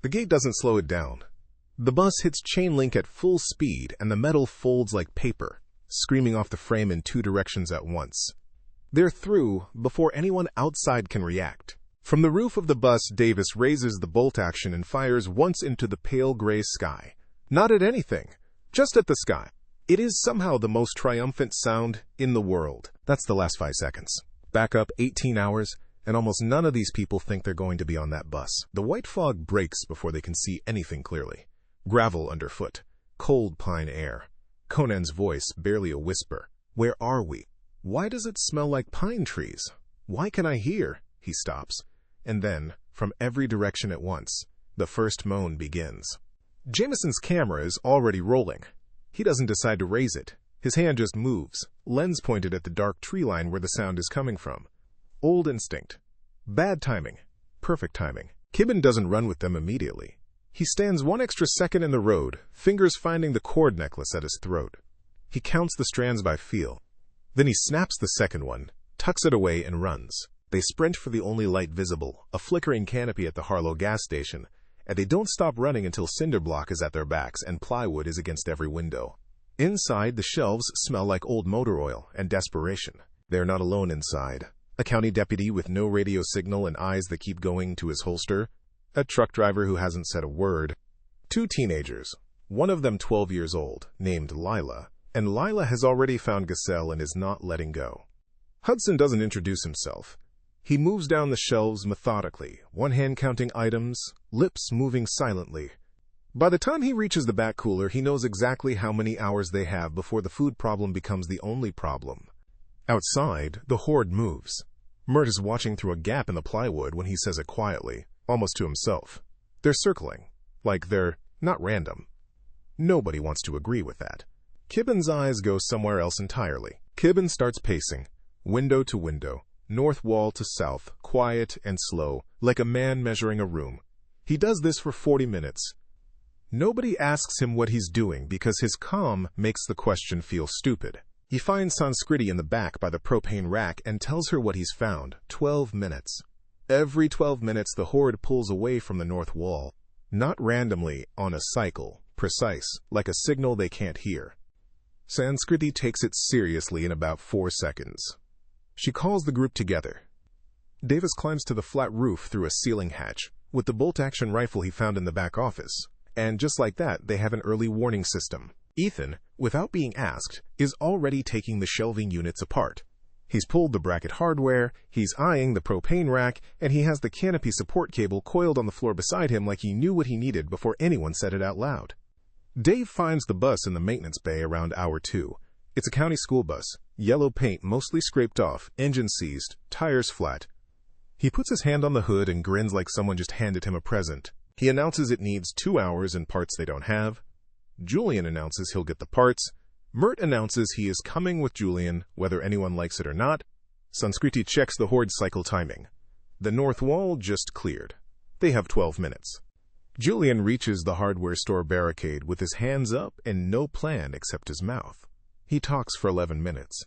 The gate doesn't slow it down. The bus hits chain link at full speed and the metal folds like paper, screaming off the frame in two directions at once. They're through before anyone outside can react. From the roof of the bus, Davis raises the bolt action and fires once into the pale gray sky. Not at anything, just at the sky. It is somehow the most triumphant sound in the world. That's the last 5 seconds. Back up 18 hours, and almost none of these people think they're going to be on that bus. The white fog breaks before they can see anything clearly. Gravel underfoot, cold pine air. Conan's voice barely a whisper. Where are we? Why does it smell like pine trees? Why can I hear? He stops. And then, from every direction at once, the first moan begins. Jameson's camera is already rolling. He doesn't decide to raise it. His hand just moves, lens pointed at the dark tree line where the sound is coming from. Old instinct. Bad timing. Perfect timing. Kibben doesn't run with them immediately. He stands 1 extra second in the road, fingers finding the cord necklace at his throat. He counts the strands by feel. Then he snaps the second one, tucks it away, and runs. They sprint for the only light visible, a flickering canopy at the Harlow gas station, and they don't stop running until cinder block is at their backs and plywood is against every window. Inside, the shelves smell like old motor oil and desperation. They're not alone inside. A county deputy with no radio signal and eyes that keep going to his holster. A truck driver who hasn't said a word. 2 teenagers, one of them 12 years old, named Lila, and Lila has already found Gazelle and is not letting go. Hudson doesn't introduce himself. He moves down the shelves methodically, one hand counting items, lips moving silently. By the time he reaches the back cooler, he knows exactly how many hours they have before the food problem becomes the only problem. Outside, the horde moves. Mert is watching through a gap in the plywood when he says it quietly, almost to himself. They're circling, like they're not random. Nobody wants to agree with that. Kibben's eyes go somewhere else entirely. Kibben starts pacing, window to window, north wall to south, quiet and slow, like a man measuring a room. He does this for 40 minutes. Nobody asks him what he's doing because his calm makes the question feel stupid. He finds Sanskriti in the back by the propane rack and tells her what he's found. 12 minutes. Every 12 minutes, the horde pulls away from the north wall. Not randomly, on a cycle, precise, like a signal they can't hear. Sanskriti takes it seriously in about 4 seconds. She calls the group together. Davis climbs to the flat roof through a ceiling hatch, with the bolt-action rifle he found in the back office. And just like that, they have an early warning system. Ethan, without being asked, is already taking the shelving units apart. He's pulled the bracket hardware, he's eyeing the propane rack, and he has the canopy support cable coiled on the floor beside him like he knew what he needed before anyone said it out loud. Dave finds the bus in the maintenance bay around hour 2. It's a county school bus, yellow paint mostly scraped off, engine seized, tires flat. He puts his hand on the hood and grins like someone just handed him a present. He announces it needs 2 hours and parts they don't have. Julian announces he'll get the parts. Mert announces he is coming with Julian, whether anyone likes it or not. Sanskriti checks the horde cycle timing. The north wall just cleared. They have 12 minutes. Julian reaches the hardware store barricade with his hands up and no plan except his mouth. He talks for 11 minutes.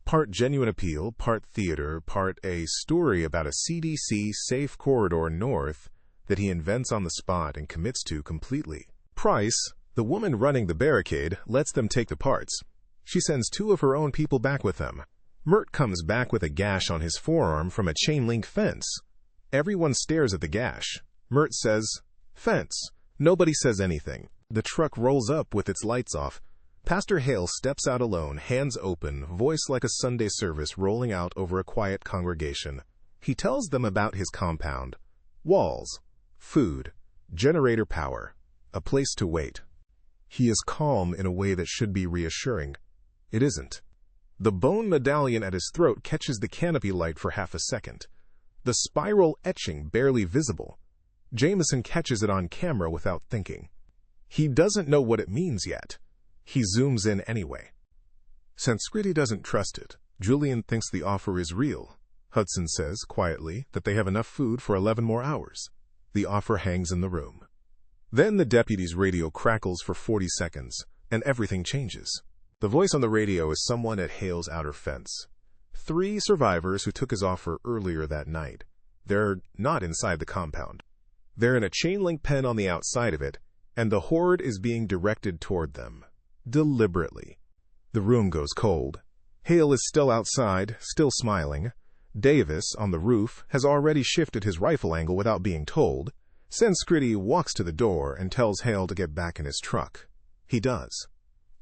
Part genuine appeal, part theater, part a story about a CDC safe corridor north that he invents on the spot and commits to completely. Price, the woman running the barricade, lets them take the parts. She sends 2 of her own people back with them. Mert comes back with a gash on his forearm from a chain-link fence. Everyone stares at the gash. Mert says, "Fence." Nobody says anything. The truck rolls up with its lights off. Pastor Hale steps out alone, hands open, voice like a Sunday service rolling out over a quiet congregation. He tells them about his compound. Walls, food, generator power, a place to wait. He is calm in a way that should be reassuring. It isn't. The bone medallion at his throat catches the canopy light for half a second. The spiral etching barely visible. Jameson catches it on camera without thinking. He doesn't know what it means yet. He zooms in anyway. Sanskriti doesn't trust it. Julian thinks the offer is real. Hudson says, quietly, that they have enough food for 11 more hours. The offer hangs in the room. Then the deputy's radio crackles for 40 seconds, and everything changes. The voice on the radio is someone at Hale's outer fence. 3 survivors who took his offer earlier that night. They're not inside the compound. They're in a chain-link pen on the outside of it, and the horde is being directed toward them. Deliberately. The room goes cold. Hale is still outside, still smiling. Davis, on the roof, has already shifted his rifle angle without being told. Sanskriti walks to the door and tells Hale to get back in his truck. He does.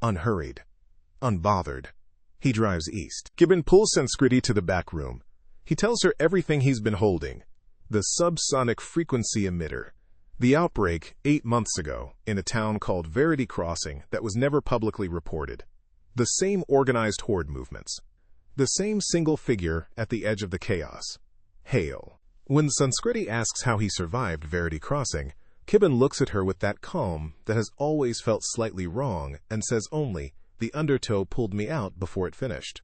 Unhurried. Unbothered. He drives east. Gibbon pulls Sanskriti to the back room. He tells her everything he's been holding. The subsonic frequency emitter. The outbreak 8 months ago in a town called Verity Crossing that was never publicly reported. The same organized horde movements. The same single figure at the edge of the chaos. Hale. When Sanskriti asks how he survived Verity Crossing, Gibbon looks at her with that calm that has always felt slightly wrong and says only, "The Undertow pulled me out before it finished."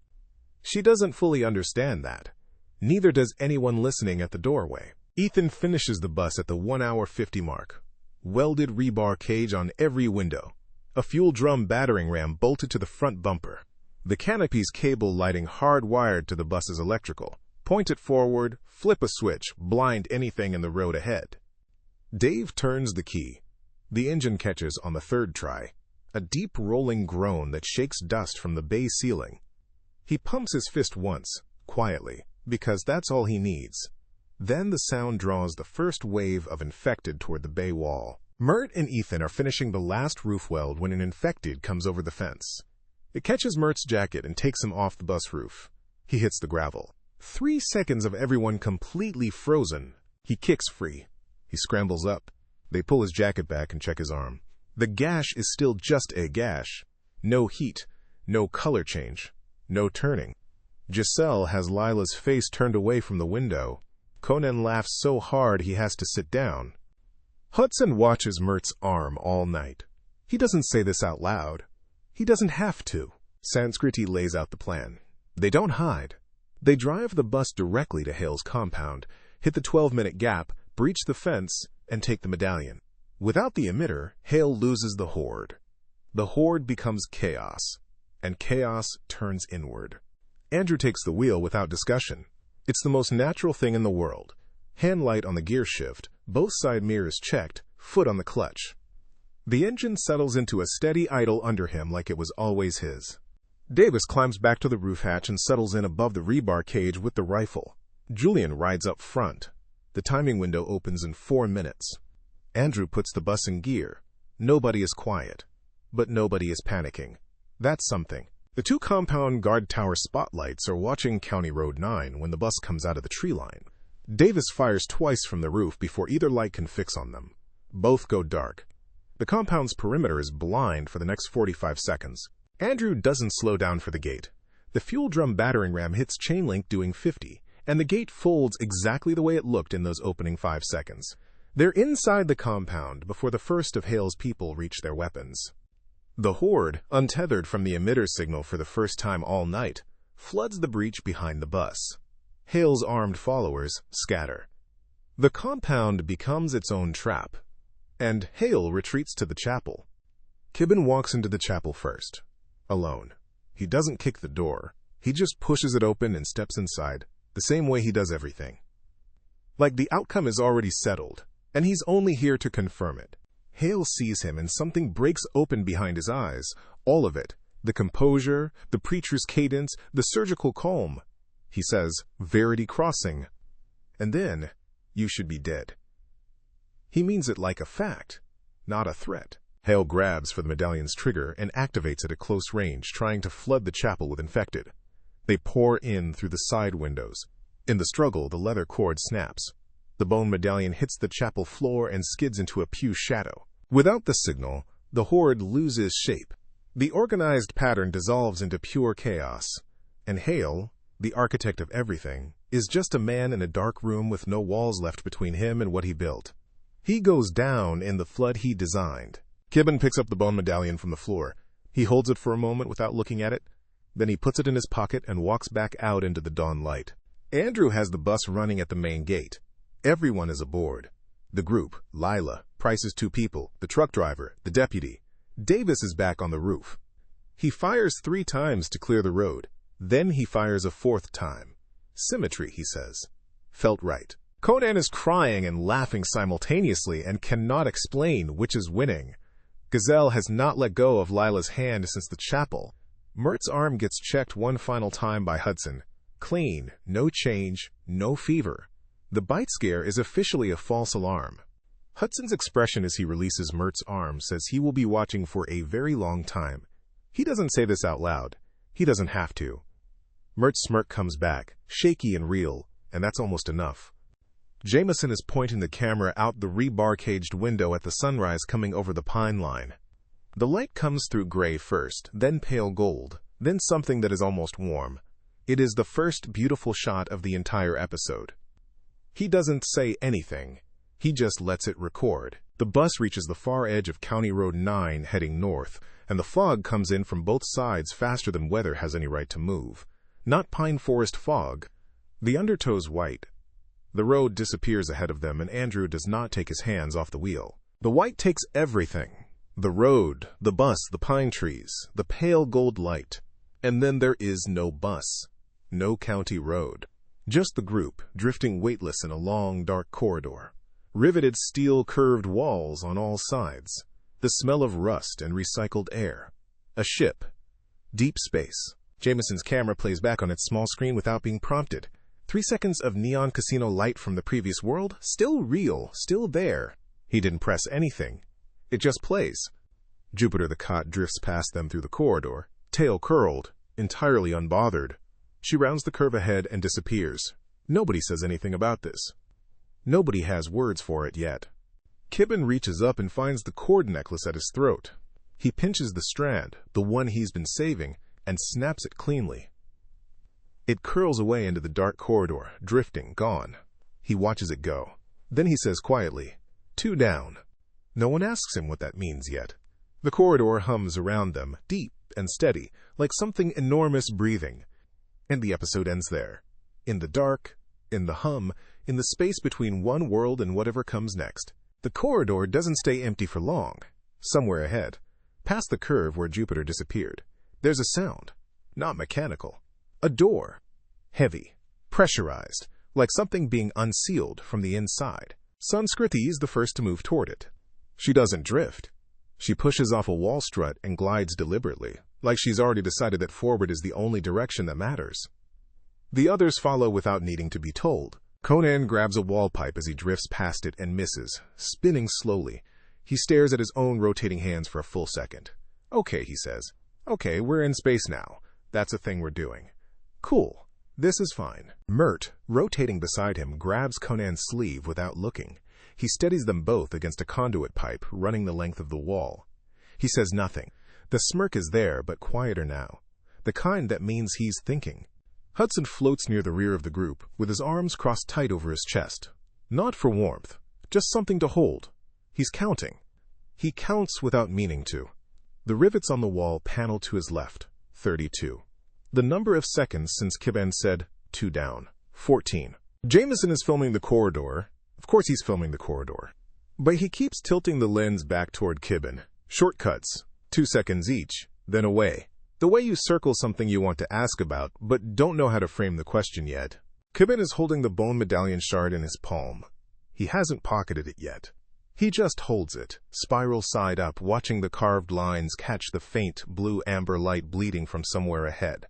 She doesn't fully understand that. Neither does anyone listening at the doorway. Ethan finishes the bus at the 1 hour 50 mark. Welded rebar cage on every window. A fuel drum battering ram bolted to the front bumper. The canopy's cable lighting hardwired to the bus's electrical. Point it forward, flip a switch, blind anything in the road ahead. Dave turns the key. The engine catches on the third try. A deep rolling groan that shakes dust from the bay ceiling. He pumps his fist once, quietly, because that's all he needs. Then the sound draws the first wave of infected toward the bay wall. Mert and Ethan are finishing the last roof weld when an infected comes over the fence. It catches Mert's jacket and takes him off the bus roof. He hits the gravel. 3 seconds of everyone completely frozen. He kicks free. He scrambles up. They pull his jacket back and check his arm. The gash is still just a gash. No heat, no color change, no turning. Giselle has Lila's face turned away from the window. Conan laughs so hard he has to sit down. Hudson watches Mert's arm all night. He doesn't say this out loud. He doesn't have to. Sanskriti lays out the plan. They don't hide. They drive the bus directly to Hale's compound, hit the 12-minute gap, breach the fence, and take the medallion. Without the emitter, Hale loses the horde. The horde becomes chaos, and chaos turns inward. Andrew takes the wheel without discussion. It's the most natural thing in the world. Hand light on the gear shift, both side mirrors checked, foot on the clutch. The engine settles into a steady idle under him like it was always his. Davis climbs back to the roof hatch and settles in above the rebar cage with the rifle. Julian rides up front. The timing window opens in 4 minutes. Andrew puts the bus in gear. Nobody is quiet, but nobody is panicking. That's something. The 2 compound guard tower spotlights are watching County Road 9 when the bus comes out of the tree line. Davis fires twice from the roof before either light can fix on them. Both go dark. The compound's perimeter is blind for the next 45 seconds. Andrew doesn't slow down for the gate. The fuel drum battering ram hits chain link doing 50, and the gate folds exactly the way it looked in those opening 5 seconds. They're inside the compound before the first of Hale's people reach their weapons. The horde, untethered from the emitter signal for the first time all night, floods the breach behind the bus. Hale's armed followers scatter. The compound becomes its own trap, and Hale retreats to the chapel. Gibbon walks into the chapel first, alone. He doesn't kick the door. He just pushes it open and steps inside, the same way he does everything. Like the outcome is already settled, and he's only here to confirm it. Hale sees him and something breaks open behind his eyes, all of it. The composure, the preacher's cadence, the surgical calm. He says, "Verity Crossing." And then, "You should be dead." He means it like a fact, not a threat. Hale grabs for the medallion's trigger and activates it at close range, trying to flood the chapel with infected. They pour in through the side windows. In the struggle, the leather cord snaps. The bone medallion hits the chapel floor and skids into a pew shadow. Without the signal, the horde loses shape. The organized pattern dissolves into pure chaos. And Hale, the architect of everything, is just a man in a dark room with no walls left between him and what he built. He goes down in the flood he designed. Gibbon picks up the bone medallion from the floor. He holds it for a moment without looking at it. Then he puts it in his pocket and walks back out into the dawn light. Andrew has the bus running at the main gate. Everyone is aboard. The group, Lila, Price's 2 people, the truck driver, the deputy. Davis is back on the roof. He fires 3 times to clear the road. Then he fires a 4th time. Symmetry, he says. Felt right. Conan is crying and laughing simultaneously and cannot explain which is winning. Gazelle has not let go of Lila's hand since the chapel. Mert's arm gets checked one final time by Hudson. Clean, no change, no fever. The bite scare is officially a false alarm. Hudson's expression as he releases Mert's arm says he will be watching for a very long time. He doesn't say this out loud. He doesn't have to. Mert's smirk comes back, shaky and real, and that's almost enough. Jameson is pointing the camera out the rebar-caged window at the sunrise coming over the pine line. The light comes through gray first, then pale gold, then something that is almost warm. It is the first beautiful shot of the entire episode. He doesn't say anything. He just lets it record. The bus reaches the far edge of County Road 9 heading north, and the fog comes in from both sides faster than weather has any right to move. Not pine forest fog. The undertow's white. The road disappears ahead of them, and Andrew does not take his hands off the wheel. The white takes everything. The road, the bus, the pine trees, the pale gold light. And then there is no bus. No county road. Just the group, drifting weightless in a long, dark corridor. Riveted steel curved walls on all sides. The smell of rust and recycled air. A ship. Deep space. Jameson's camera plays back on its small screen without being prompted. 3 seconds of neon casino light from the previous world, still real, still there. He didn't press anything. It just plays. Jupiter the cot drifts past them through the corridor, tail curled, entirely unbothered. She rounds the curve ahead and disappears. Nobody says anything about this. Nobody has words for it yet. Kibben reaches up and finds the cord necklace at his throat. He pinches the strand, the one he's been saving, and snaps it cleanly. It curls away into the dark corridor, drifting, gone. He watches it go. Then he says quietly, 2 down. No one asks him what that means yet. The corridor hums around them, deep and steady, like something enormous breathing. And the episode ends there. In the dark, in the hum, in the space between one world and whatever comes next. The corridor doesn't stay empty for long. Somewhere ahead, past the curve where Jupiter disappeared, there's a sound. Not mechanical. A door. Heavy. Pressurized. Like something being unsealed from the inside. Sanskriti is the first to move toward it. She doesn't drift. She pushes off a wall strut and glides deliberately, like she's already decided that forward is the only direction that matters. The others follow without needing to be told. Conan grabs a wall pipe as he drifts past it and misses, spinning slowly. He stares at his own rotating hands for a full second. Okay, he says. Okay, we're in space now. That's a thing we're doing. Cool. This is fine. Mert, rotating beside him, grabs Conan's sleeve without looking. He steadies them both against a conduit pipe running the length of the wall. He says nothing. The smirk is there, but quieter now. The kind that means he's thinking. Hudson floats near the rear of the group, with his arms crossed tight over his chest. Not for warmth, just something to hold. He's counting. He counts without meaning to. The rivets on the wall panel to his left. 32. The number of seconds since Kibben said, 2 down. 14. Jameson is filming the corridor. Of course he's filming the corridor. But he keeps tilting the lens back toward Kibben. Shortcuts. 2 seconds each. Then away. The way you circle something you want to ask about, but don't know how to frame the question yet. Kibben is holding the bone medallion shard in his palm. He hasn't pocketed it yet. He just holds it, spiral side up, watching the carved lines catch the faint blue-amber light bleeding from somewhere ahead.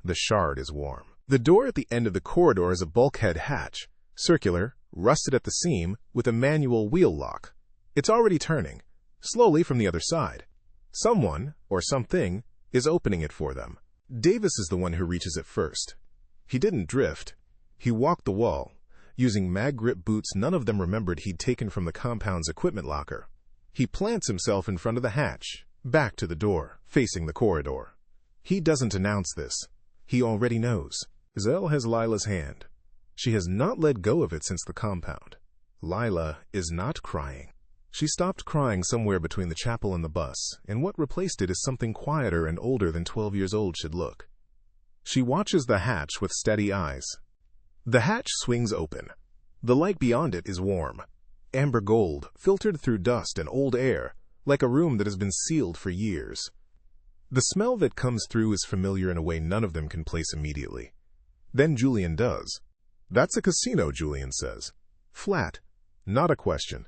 The shard is warm. The door at the end of the corridor is a bulkhead hatch, circular, rusted at the seam, with a manual wheel lock. It's already turning, slowly from the other side. Someone, or something, is opening it for them. Davis is the one who reaches it first. He didn't drift. He walked the wall, using mag-grip boots none of them remembered he'd taken from the compound's equipment locker. He plants himself in front of the hatch, back to the door, facing the corridor. He doesn't announce this. He already knows. Zell has Lila's hand. She has not let go of it since the compound. Lila is not crying. She stopped crying somewhere between the chapel and the bus, and what replaced it is something quieter and older than 12 years old should look. She watches the hatch with steady eyes. The hatch swings open. The light beyond it is warm. Amber gold, filtered through dust and old air, like a room that has been sealed for years. The smell that comes through is familiar in a way none of them can place immediately. Then Julian does. "That's a casino," Julian says. Flat. Not a question.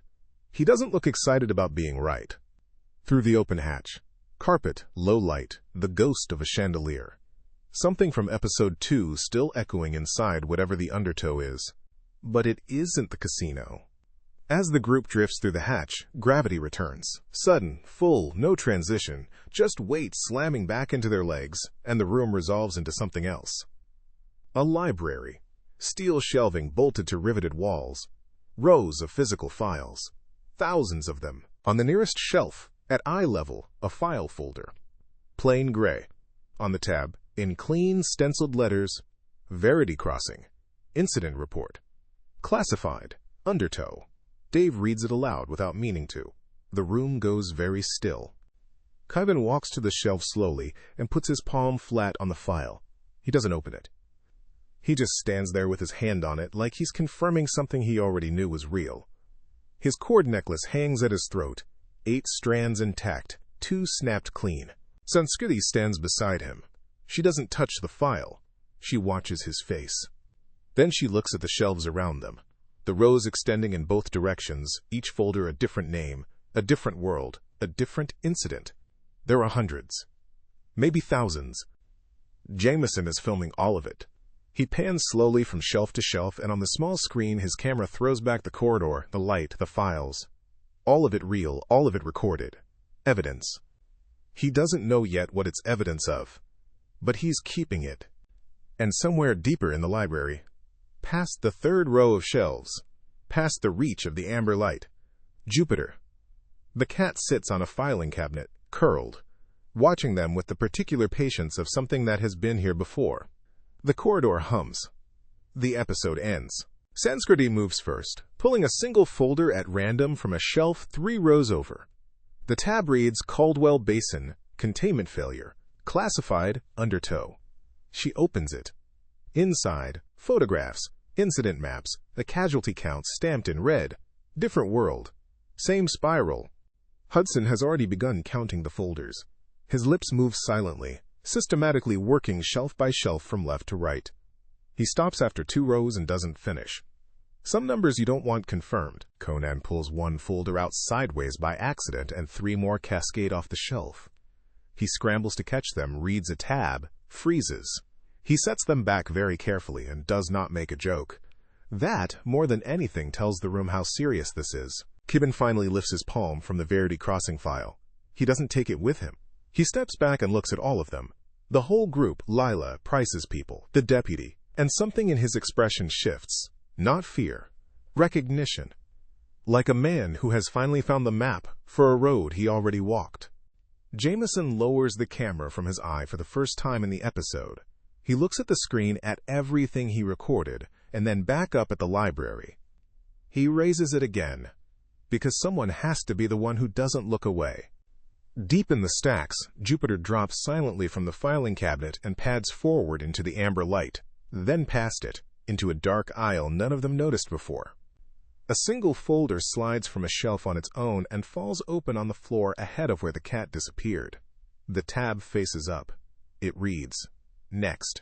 He doesn't look excited about being right. Through the open hatch. Carpet, low light, the ghost of a chandelier. Something from episode 2 still echoing inside whatever the Undertow is. But it isn't the casino. As the group drifts through the hatch, gravity returns. Sudden, full, no transition, just weight slamming back into their legs, and the room resolves into something else. A library. Steel shelving bolted to riveted walls. Rows of physical files. Thousands of them. On the nearest shelf, at eye level, a file folder. Plain gray. On the tab, in clean, stenciled letters, Verity Crossing. Incident report. Classified. Undertow. Dave reads it aloud without meaning to. The room goes very still. Kevin walks to the shelf slowly and puts his palm flat on the file. He doesn't open it. He just stands there with his hand on it like he's confirming something he already knew was real. His cord necklace hangs at his throat, 8 strands intact, 2 snapped clean. Sanskriti stands beside him. She doesn't touch the file. She watches his face. Then she looks at the shelves around them. The rows extending in both directions, each folder a different name, a different world, a different incident. There are hundreds. Maybe thousands. Jameson is filming all of it. He pans slowly from shelf to shelf, and on the small screen his camera throws back the corridor, the light, the files. All of it real, all of it recorded. Evidence. He doesn't know yet what it's evidence of, but he's keeping it. And somewhere deeper in the library, past the 3rd row of shelves, past the reach of the amber light, Jupiter. The cat sits on a filing cabinet, curled, watching them with the particular patience of something that has been here before. The corridor hums. The episode ends. Sanskriti moves first, pulling a single folder at random from a shelf 3 rows over. The tab reads Caldwell Basin, Containment Failure, Classified, Undertow. She opens it. Inside, photographs, incident maps, the casualty counts stamped in red. Different world. Same spiral. Hudson has already begun counting the folders. His lips move silently, systematically working shelf by shelf from left to right. He stops after 2 rows and doesn't finish. Some numbers you don't want confirmed. Conan pulls 1 folder out sideways by accident and 3 more cascade off the shelf. He scrambles to catch them, reads a tab, freezes. He sets them back very carefully and does not make a joke. That, more than anything, tells the room how serious this is. Kibben finally lifts his palm from the Verity Crossing file. He doesn't take it with him. He steps back and looks at all of them. The whole group, Lila, Price's people, the deputy, and something in his expression shifts. Not fear. Recognition. Like a man who has finally found the map for a road he already walked. Jameson lowers the camera from his eye for the first time in the episode. He looks at the screen at everything he recorded, and then back up at the library. He raises it again, because someone has to be the one who doesn't look away. Deep in the stacks, Jupiter drops silently from the filing cabinet and pads forward into the amber light, then past it, into a dark aisle none of them noticed before. A single folder slides from a shelf on its own and falls open on the floor ahead of where the cat disappeared. The tab faces up. It reads, Next.